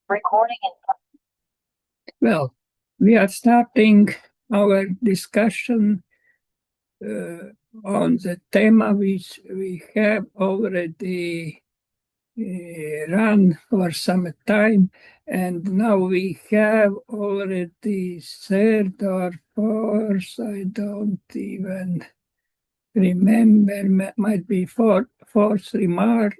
Recording in. Well, we are starting our discussion on the theme which we have already run for some time, and now we have already third or fourth, I don't even remember, might be fourth remark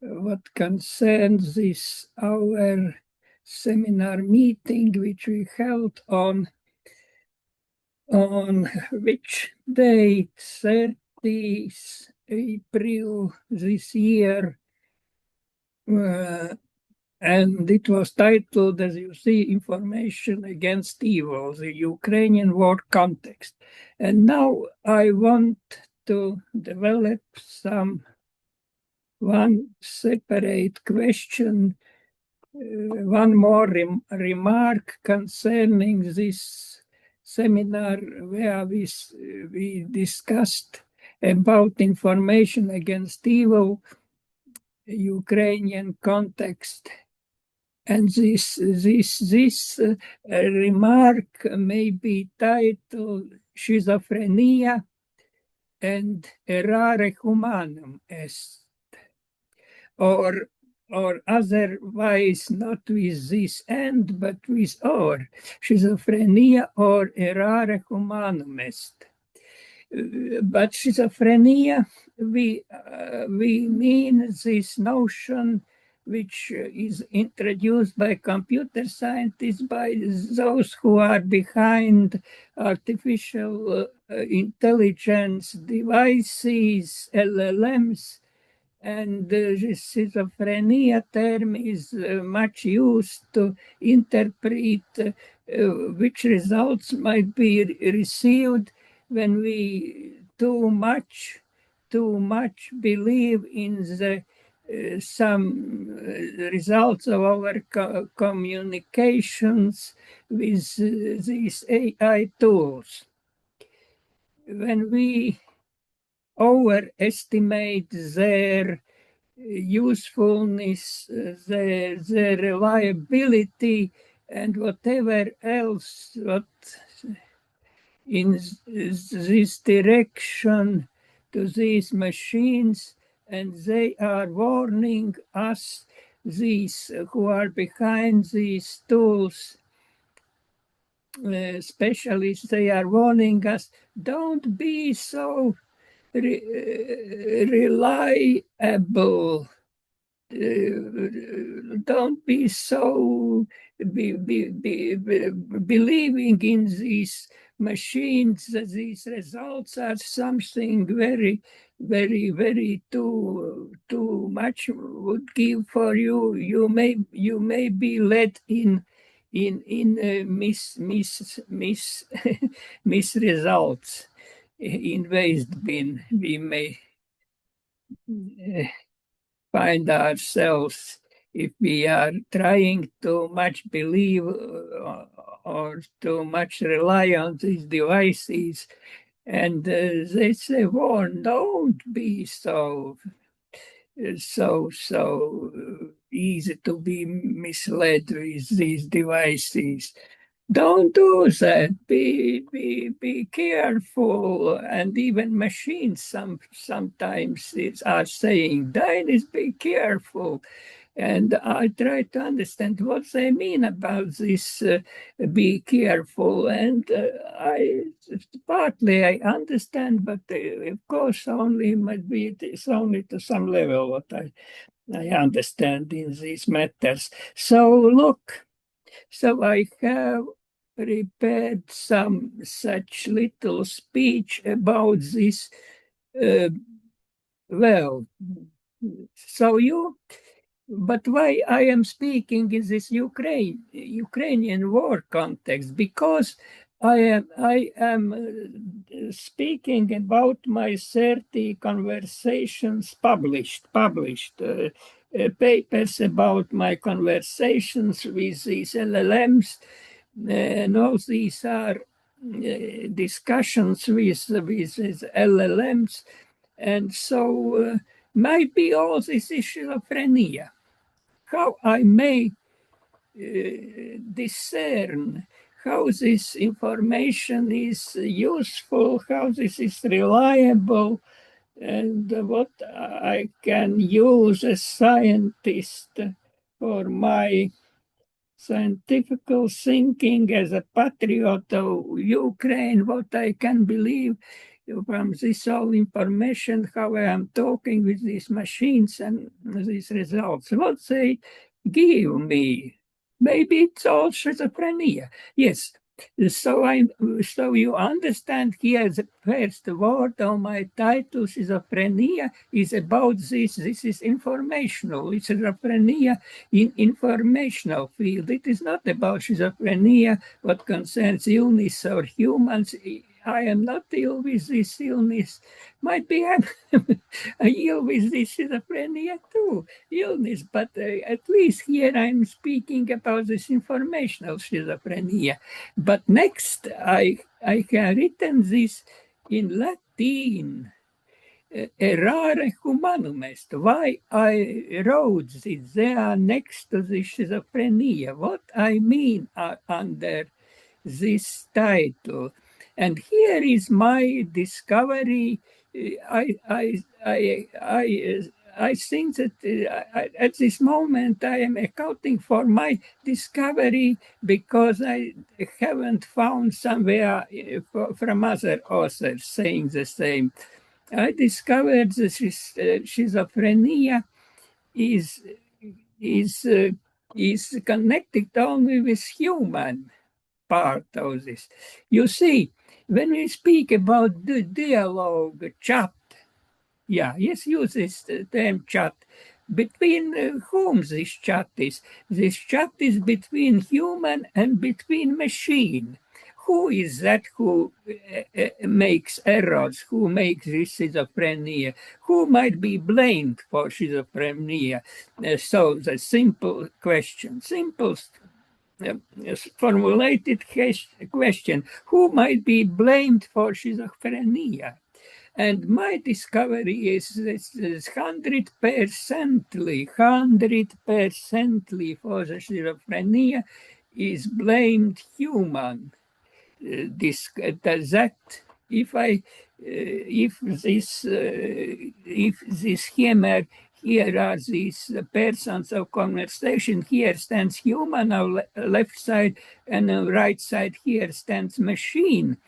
what concerns this our seminar meeting which we held on which date, 30th April this year, and it was titled, as you see, Information Against Evil, the Ukrainian War Context. And now I want to develop one separate question, one more remark concerning this seminar where we discussed about information against evil, Ukrainian context. And this remark may be titled Schizophrenia and Errare Humanum est, or otherwise not with this and, but with or, schizophrenia or errare humanum est. But schizophrenia, we mean this notion which is introduced by computer scientists, by those who are behind artificial intelligence devices, LLMs, and the schizophrenia term is much used to interpret which results might be received when we too much believe in the some results of our communications with these AI tools. When we overestimate their usefulness, their reliability, and whatever else what in this direction to these machines, and they are warning us, these who are behind these tools, specialists, they are warning us, don't be so reliable. Don't be so believing in these machines that these results are something very, very, very too much would give for you. You may be led in miss results in ways we may find ourselves if we are trying too much believe or too much rely on these devices. And they say, well, don't be so easy to be misled with these devices. Don't do that. Be careful. And even machines sometimes are saying, Dennis, be careful. And I try to understand what they mean about this be careful. And partly I understand, but of course it's only to some level what I understand in these matters. So look, so I have prepared some such little speech about this. But why I am speaking in this Ukrainian war context? Because I am speaking about my 30 conversations published papers about my conversations with these LLMs, and all these are discussions with LLMs, and so might be all this is schizophrenia. How I may discern how this information is useful, how this is reliable, and what I can use as scientist for my scientific thinking, as a patriot of Ukraine, what I can believe from this all information, how I am talking with these machines and these results, what they give me. Maybe it's all schizophrenia. Yes. So you understand here the first word of my title, schizophrenia, is about this. This is informational. It's schizophrenia in informational field. It is not about schizophrenia, what concerns illness or humans. I am not ill with this illness. Might be I'm ill with this schizophrenia too, illness, but at least here I'm speaking about this informational schizophrenia. But next, I have written this in Latin. Errare humanum est. Why I wrote this there next to the schizophrenia, what I mean under this title. And here is my discovery. I think that at this moment I am accounting for my discovery because I haven't found somewhere from other authors saying the same. I discovered that schizophrenia is is connected only with human part of this. You see, when we speak about the dialogue, chat, yes, use this term chat. Between whom this chat is? This chat is between human and between machine. Who is that who makes errors, who makes this schizophrenia? Who might be blamed for schizophrenia? So the simple question, formulated question, who might be blamed for schizophrenia? And my discovery is 100%ly for the schizophrenia is blamed human. That if this hammer, here are these persons of conversation, here stands human on left side, and on right side here stands machine,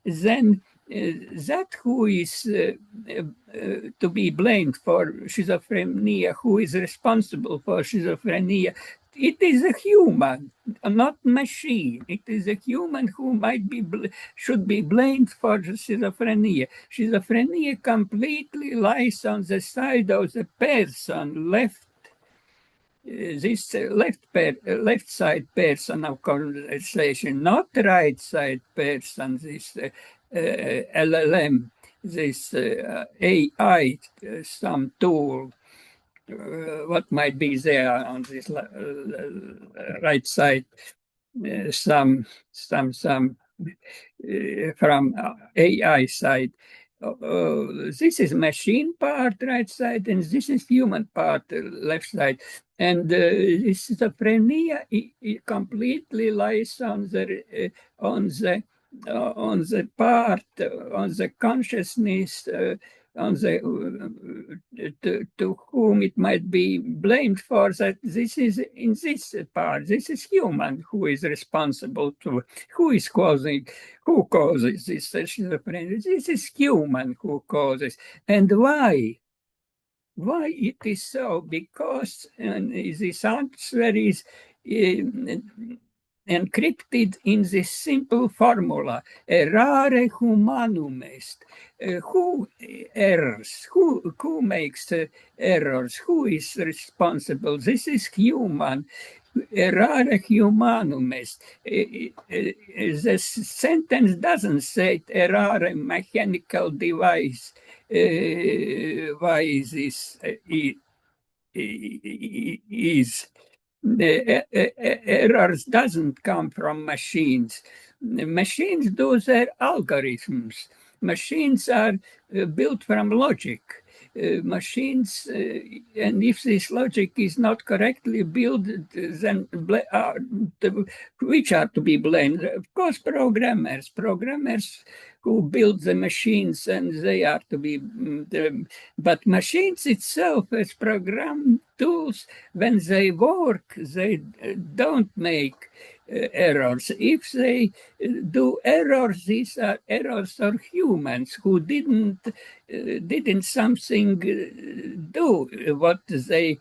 then that who is to be blamed for schizophrenia, who is responsible for schizophrenia, it is a human, not machine. It is a human who should be blamed for schizophrenia. Schizophrenia completely lies on the side of the person left. This left side person of conversation, not right side person. This LLM, this AI, some tool. What might be there on this right side? Some from AI side. This is machine part, right side, and this is human part, left side. And this schizophrenia it completely lies on the part, on the consciousness, on the to whom it might be blamed for that. This is in this part. This is human who is responsible to who causes this schizophrenia. This is human who causes, and why? Why it is so? Because this answer is encrypted in this simple formula: errare humanum est. Who errs? Who makes errors? Who is responsible? This is human. Errare humanum est. The sentence doesn't say errare mechanical device. Why is this is errors doesn't come from machines. Machines do their algorithms. Machines are built from logic. machines, and if this logic is not correctly built, then which are to be blamed? Of course, programmers who build the machines, and they are to be, but machines itself as program tools, when they work, they don't make errors. If they do errors, these are errors of humans who didn't something do what they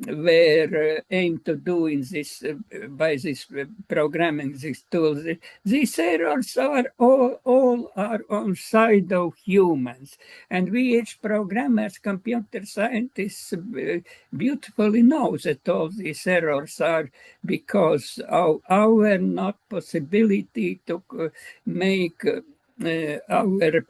were aimed to do in this by this programming these tools. These errors are all are on side of humans, and we as programmers, computer scientists, beautifully know that all these errors are because of our not possibility to make our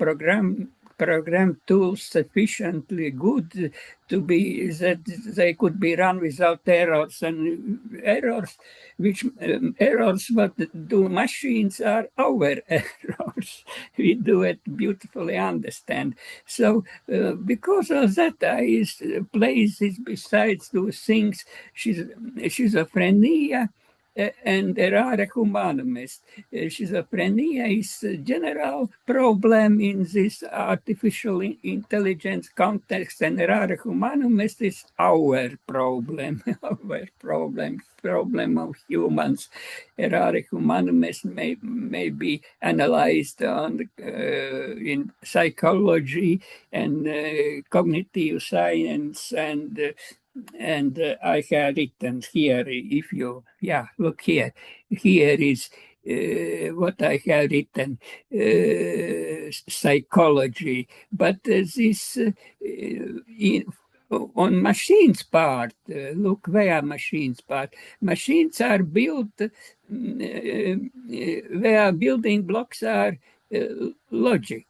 program tools sufficiently good to be that they could be run without errors, and errors what do machines are our errors. We do it beautifully understand. So because of that, I places besides those things, schizophrenia and Errare Humanum. Schizophrenia is a general problem in this artificial intelligence context, and Errare Humanum is our problem, our problem of humans. Errare Humanum may be analyzed on, in psychology and cognitive science, and I have written here, if you, look here. Here is what I have written, psychology. But this, on machines part, look where machines part. Machines are built, where building blocks are logic.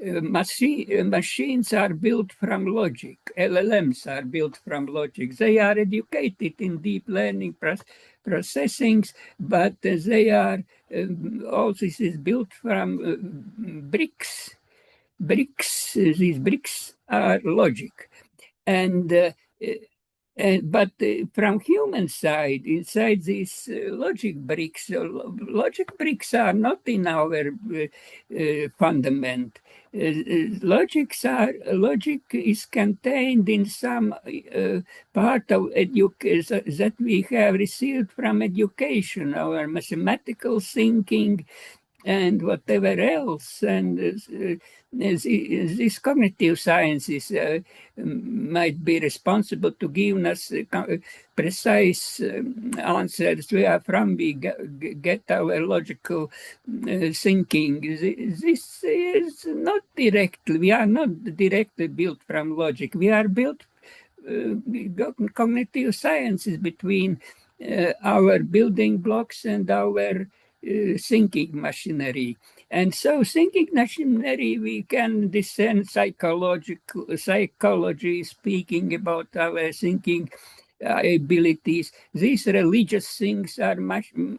Machines are built from logic. LLMs are built from logic. They are educated in deep learning processings, but they are, all this is built from bricks. These bricks are logic. But from human side, inside these logic bricks are not in our fundament. Logic is contained in some part of that we have received from education, our mathematical thinking, and whatever else. And these cognitive sciences might be responsible to give us precise answers where from we get our logical thinking. This is not directly, we are not directly built from logic. We are built cognitive sciences between our building blocks and our thinking machinery. And so thinking machinery, we can discern psychology speaking about our thinking abilities. These religious things are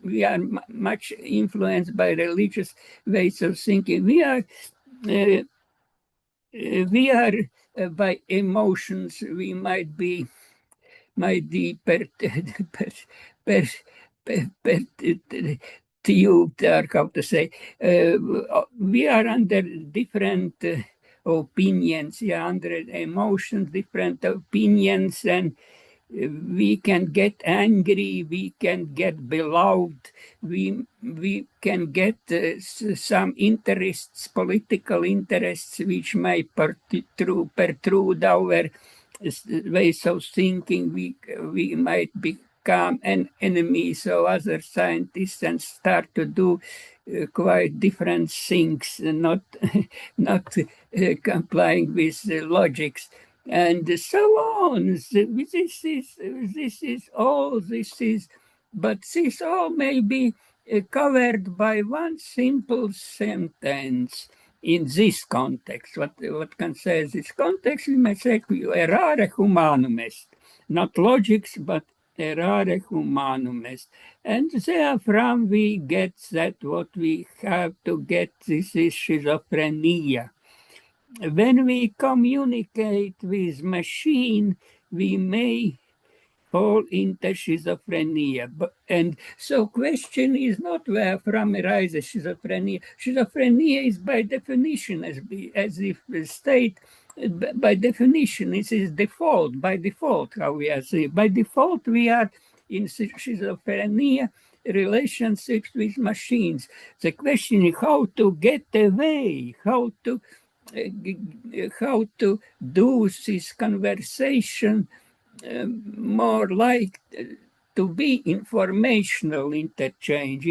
we are much influenced by religious ways of thinking. We are by emotions, we might be tubed, or how to say, we are under different opinions, under emotions, different opinions, and we can get angry, we can get beloved, we can get some interests, political interests, which may protrude our ways of thinking. We might become enemies of other scientists and start to do quite different things, not complying with the logics, and so on. But this all may be covered by one simple sentence. In this context, what can say this context, we may say errare humanum est, not logics, but errare humanum est. And therefrom we get that what we have to get, this is schizophrenia. when we communicate with machine, we may fall into schizophrenia. And so question is not where from arises schizophrenia. Schizophrenia is by definition, as if the state, by definition, it is default, by default, how we are saying. By default, we are in schizophrenia relationships with machines. The question is how to get away, how to do this conversation more like to be informational interchange,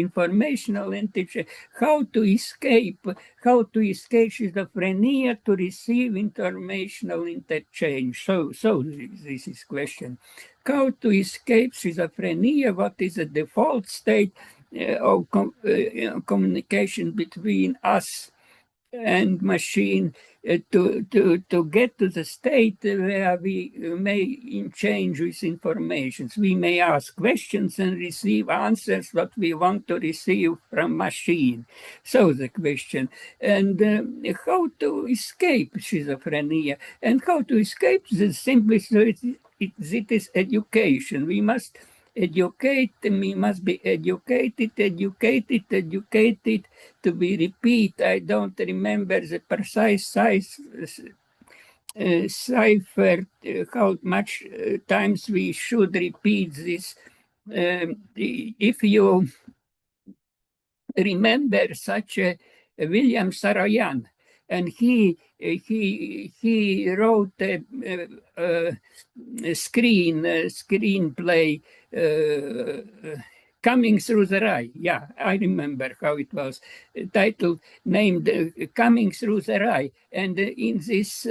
how to escape schizophrenia to receive informational interchange. So this is question. How to escape schizophrenia, what is the default state of communication between us and machine to get to the state where we may exchange with information. We may ask questions and receive answers what we want to receive from machine. So the question, and how to escape schizophrenia, and how to escape the simplest, it is education. We must educate, we must be educated to be repeat. I don't remember the precise size cipher, how much times we should repeat this. If you remember such a William Saroyan, and he wrote a screenplay Coming Through the Eye. Yeah, I remember how it was titled, named Coming Through the Eye. And in this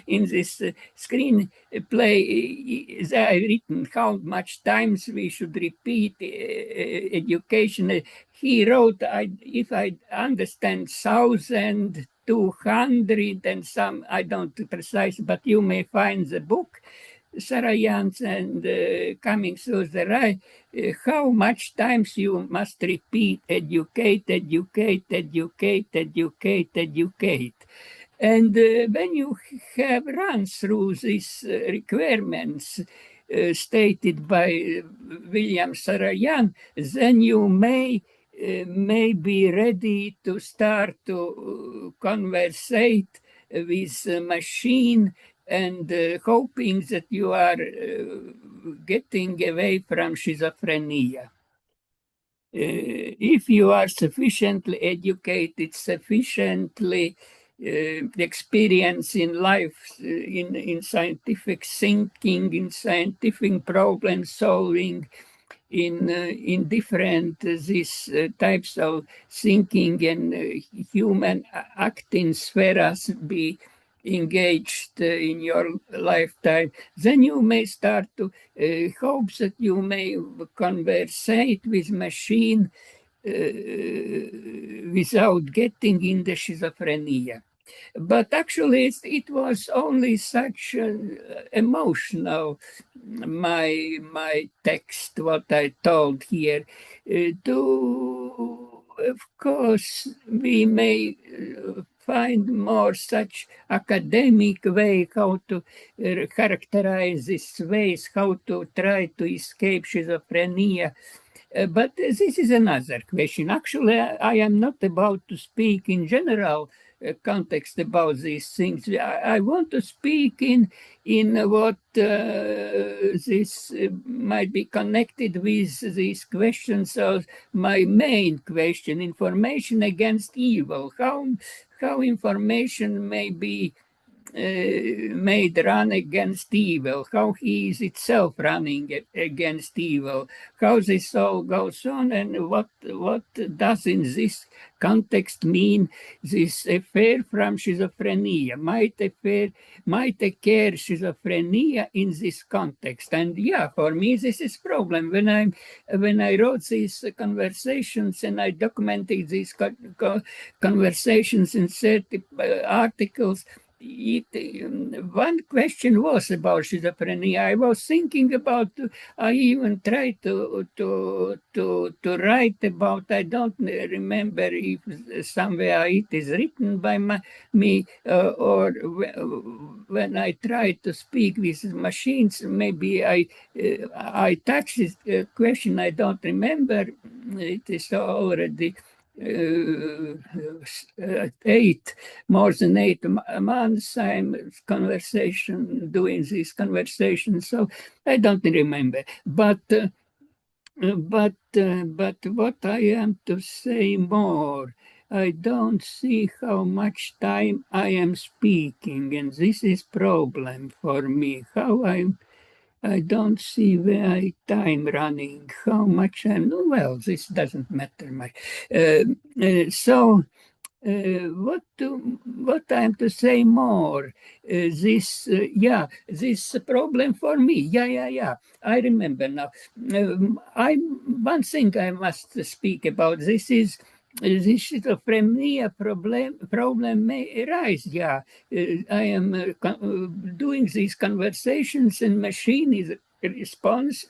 in this screenplay, they are written how much times we should repeat education. He wrote, if I understand, 1,200 and some, I don't precise, but you may find the book, Sarayans and Coming Through the Eye, how much times you must repeat educate. And when you have run through these requirements stated by William Saroyan, then you may be ready to start to conversate with a machine and hoping that you are getting away from schizophrenia. If you are sufficiently educated, sufficiently experienced in life, in scientific thinking, in scientific problem solving, in different these types of thinking and human acting spheres be engaged in your lifetime, then you may start to hope that you may conversate with machine without getting in the schizophrenia. But actually, it was only such emotional, my text, what I told here. Of course, we may find more such academic way how to characterize these ways, how to try to escape schizophrenia. But this is another question. Actually, I am not about to speak in general context about these things. I want to speak in what this might be connected with these questions of my main question: information against evil. How information may be made run against evil, how he is itself running against evil, how this all goes on, and what does in this context mean this affair from schizophrenia? Might occur schizophrenia in this context? And yeah, for me this is problem. When I wrote these conversations and I documented these conversations in 30 articles, one question was about schizophrenia. I was thinking about. I even tried to write about. I don't remember if somewhere it is written by me or when I tried to speak with machines. Maybe I touched this question. I don't remember. It is already. more than 8 months I'm doing this conversation, so I don't remember. But what I am to say more, I don't see how much time I am speaking, and this is problem for me. I don't see where I time running, how much I'm, well, this doesn't matter much. What I'm to say more? This problem for me. Yeah. I remember now. One thing I must speak about. This is this schizophrenia problem may arise. Yeah, I am doing these conversations, and machine is response,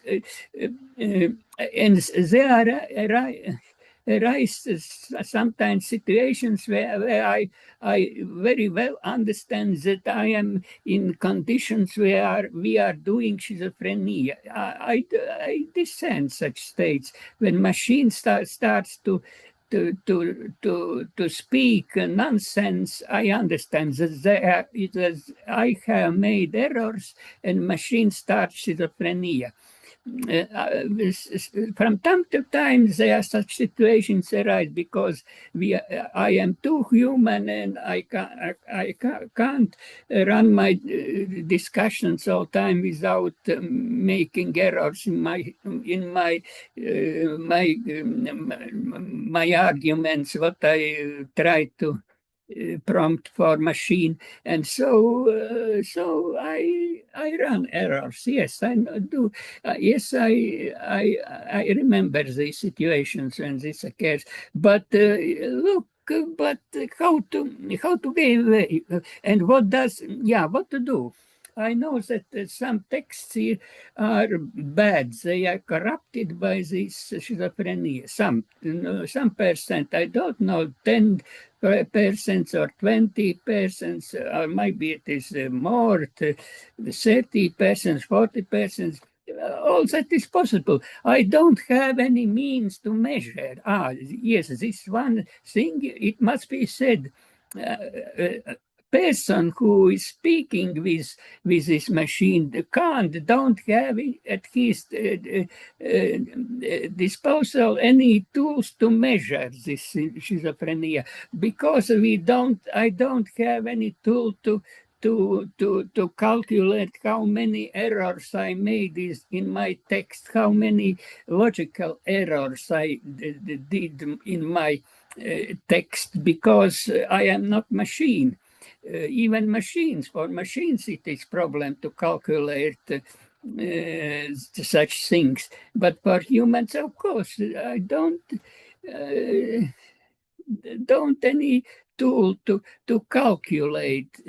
and they are arise sometimes situations where I very well understand that I am in conditions where we are doing schizophrenia. I descend such states when machine starts to speak nonsense. I understand that I have made errors and machine starts schizophrenia. From time to time there are such situations arise because I am too human and I can't run my discussions all time without making errors in my arguments, what I try to prompt for machine, and so I run errors. Yes, I do. Yes, I remember these situations when this occurs. But look, but how to get away, and what to do? I know that some texts here are bad. They are corrupted by this schizophrenia. Some percent. I don't know, 10% or 20%, or maybe it is more, 30%, 40%. All that is possible. I don't have any means to measure. Yes, this one thing, it must be said. Person who is speaking with this machine don't have at his disposal any tools to measure this schizophrenia, because I don't have any tool to calculate how many errors I made in my text, how many logical errors I did in my text, because I am not machine. Even for machines it is problem to calculate such things. But for humans, of course, I don't any tool to calculate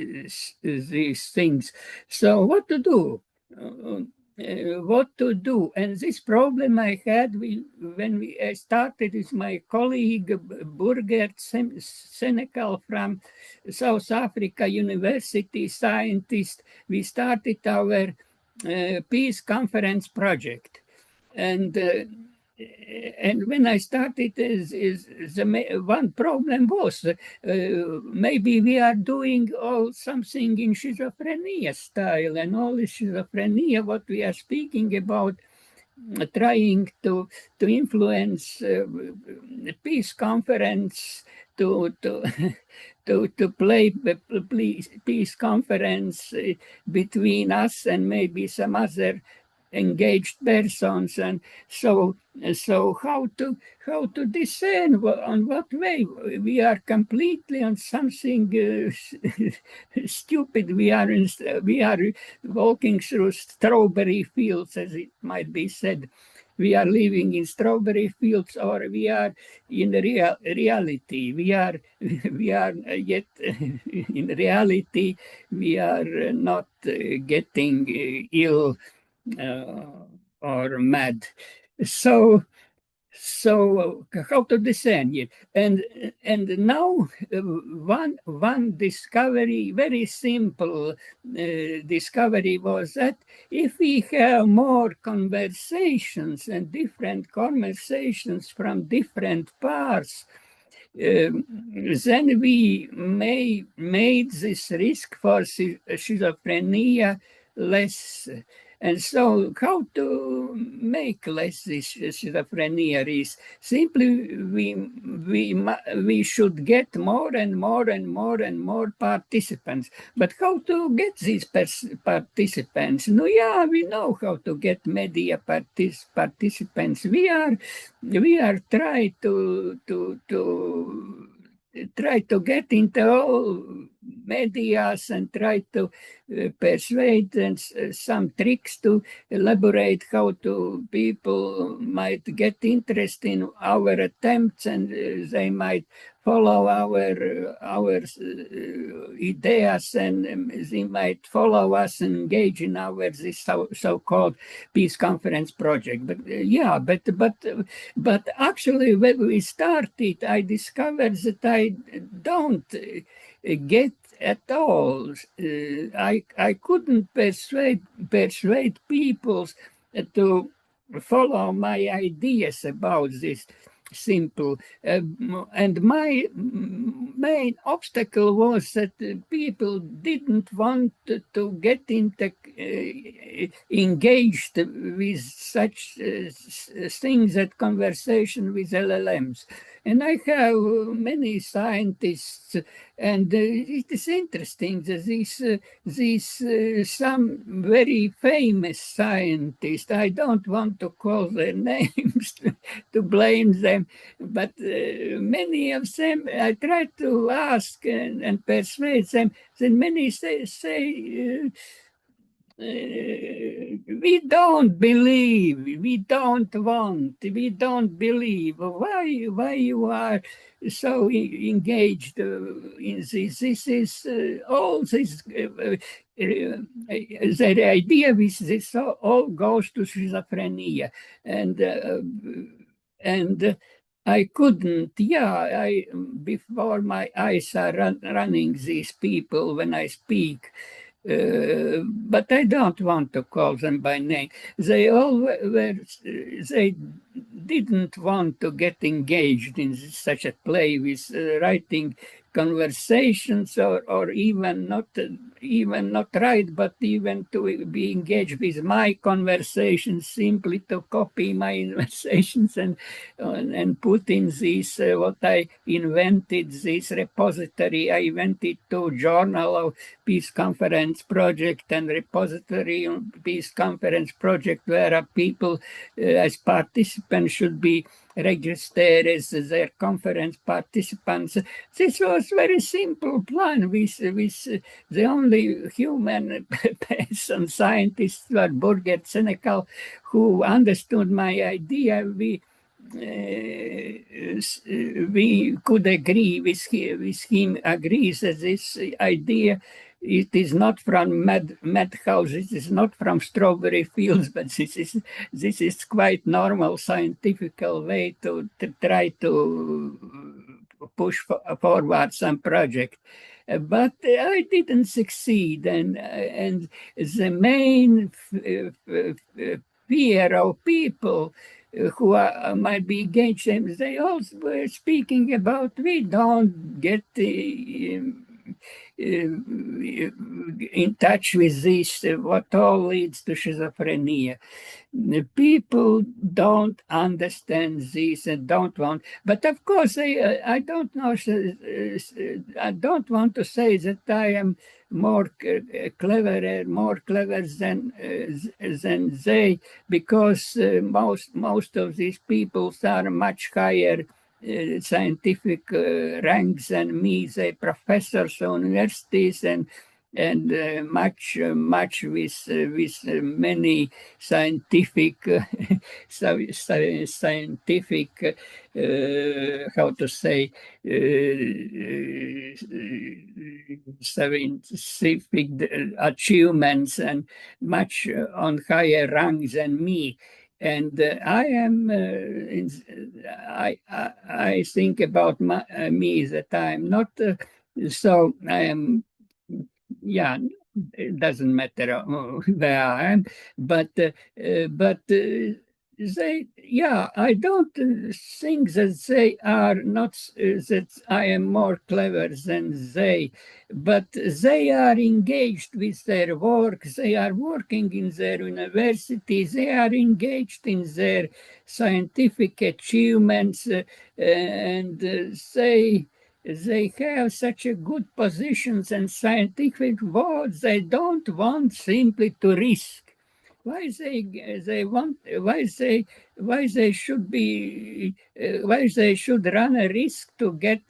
these things. So what to do? What to do? And this problem I had when we started with my colleague Burgert Senecal from South Africa University, scientist. We started our peace conference project, and when I started, one problem was maybe we are doing all something in schizophrenia style, and all is schizophrenia what we are speaking about, trying to influence peace conference to to play peace conference between us and maybe some other engaged persons, and so how to discern on what way we are completely on something stupid. We are walking through strawberry fields, as it might be said. we are living in strawberry fields or we are in reality. We are yet in reality we are not getting ill or mad. So how to discern it? And now one discovery, very simple discovery, was that if we have more conversations and different conversations from different parts, then we may made this risk for schizophrenia less. And so how to make less this schizophrenia risk? Simply we should get more and more and more and more participants. But how to get these participants? No, yeah, we know how to get media participants. We are trying to get into all medias and try to persuade and some tricks to elaborate how to people might get interest in our attempts, and they might follow our ideas, and they might follow us and engage in our this so-called peace conference project. But actually, when we started, I discovered that I don't get at all. I couldn't persuade people to follow my ideas about this simple. And my main obstacle was that people didn't want to get engaged with such things as conversation with LLMs. And I have many scientists, and it is interesting that these some very famous scientists, I don't want to call their names to blame them, but many of them, I try to ask and persuade them, then many say we don't believe, we don't want, we don't believe. Why you are so engaged in this? This is all this. The idea with this all goes to schizophrenia, and I couldn't. Yeah, before my eyes are running these people when I speak. But I don't want to call them by name. They all were, they didn't want to get engaged in such a play with writing conversations, or even not write, but even to be engaged with my conversations, simply to copy my conversations and put in this what I invented, this repository. I invented two journal of Peace Conference Project and repository on Peace Conference Project, where people as participants should be registered as their conference participants. This was very simple plan with the only human person scientists were Burger Senecal, who understood my idea. We could agree with him agrees that this idea, it is not from madhouse, it is not from strawberry fields, but this is quite normal scientific way to try to push forward some project. But I didn't succeed, and the main fear of people who might be engaged, they also were speaking about we don't get in touch with this, what all leads to schizophrenia. People don't understand this and don't want. But of course, I don't know. I don't want to say that I am more clever than they, because most of these people are much higher scientific ranks than me. They professors of universities, and and much with many scientific scientific how to say scientific achievements and much on higher ranks than me. And I think about me that I'm not so I am, yeah, it doesn't matter where I am, but they, yeah, I don't think that they are not, that I am more clever than they, but they are engaged with their work, they are working in their university, they are engaged in their scientific achievements, and they have such a good positions and scientific words. They don't want simply to risk. Why they want? Why they should be? Why they should run a risk to get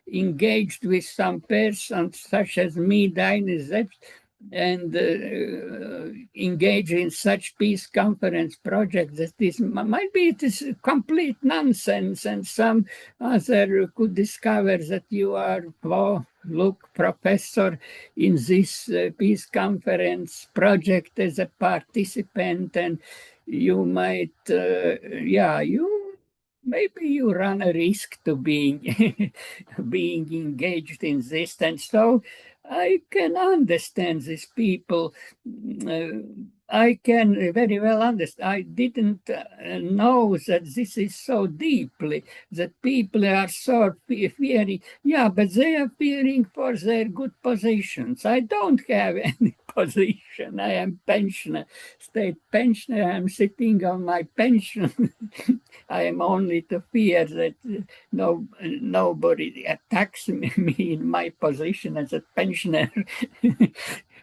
engaged with some person such as me, Dine, and engage in such peace conference projects that this might be it is complete nonsense, and some other could discover that you are, oh, look, professor in this peace conference project as a participant, and you might, yeah, you maybe you run a risk to being being engaged in this, and so I can understand these people. I can very well understand. I didn't know that this is so deeply, that people are so fearing. Yeah, but they are fearing for their good positions. I don't have any position. I am pensioner, state pensioner. I'm sitting on my pension. I am only to fear that nobody attacks me in my position as a pensioner.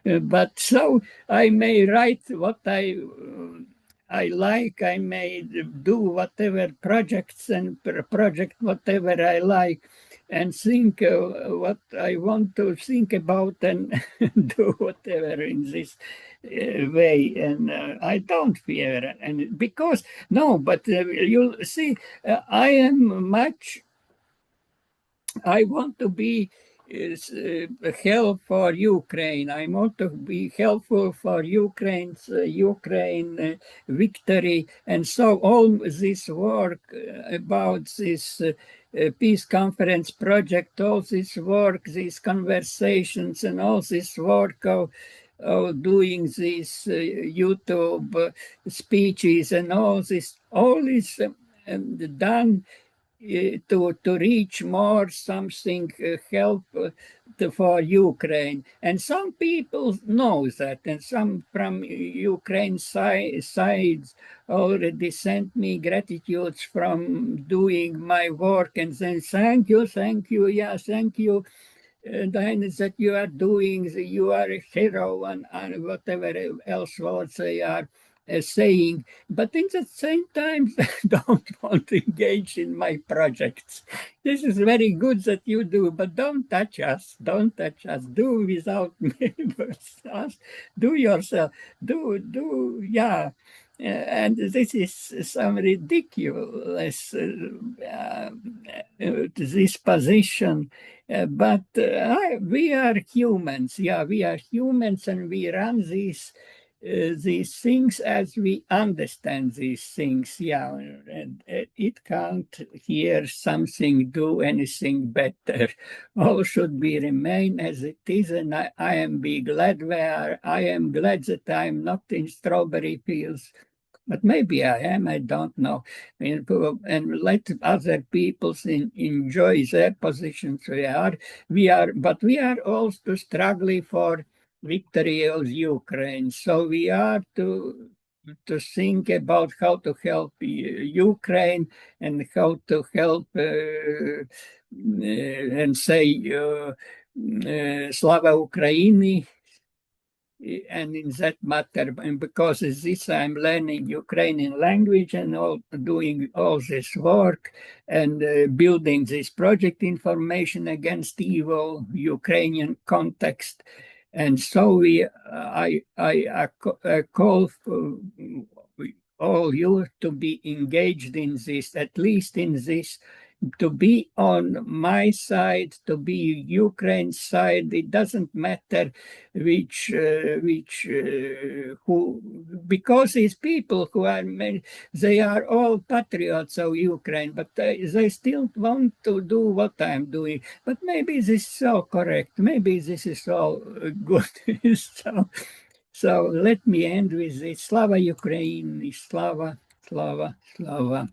But so I may write what I like. I may do whatever projects and project whatever I like, and think what I want to think about, and do whatever in this way. And I don't fear, and because no, but you'll see, I am much. I want to be help for Ukraine. I want to be helpful for Ukraine victory, and so all this work about this peace conference project, all this work, these conversations, and all this work of doing these YouTube speeches, and all is done to reach more something help for Ukraine. And some people know that, and some from Ukraine sides already sent me gratitudes from doing my work, and then thank you, yeah, thank you, Diana, that you are doing, you are a hero, and whatever else words they are saying. But in the same time, don't want to engage in my projects. This is very good that you do, but don't touch us. Don't touch us. Do without us. Do yourself. Yeah. And this is some ridiculous this position, but we are humans. Yeah, we are humans, and we run these things as we understand these things. Yeah, and it can't here something do anything better. All should be remain as it is, and I am be glad where I am glad that I am not in strawberry fields. But maybe I am, I don't know. And let other people enjoy their positions. But we are also struggling for victory of Ukraine. So we are to think about how to help Ukraine, and how to help and say Slava Ukraini, and in that matter, and because of this I'm learning Ukrainian language, and doing all this work, and building this project information against evil Ukrainian context. And so I call for all you to be engaged in this, at least in this, to be on my side, to be Ukraine's side. It doesn't matter who, because these people who are, they are all patriots of Ukraine, but they still want to do what I'm doing. But maybe this is all correct. Maybe this is all good. So let me end with this. Slava Ukraini, Slava, Slava, Slava.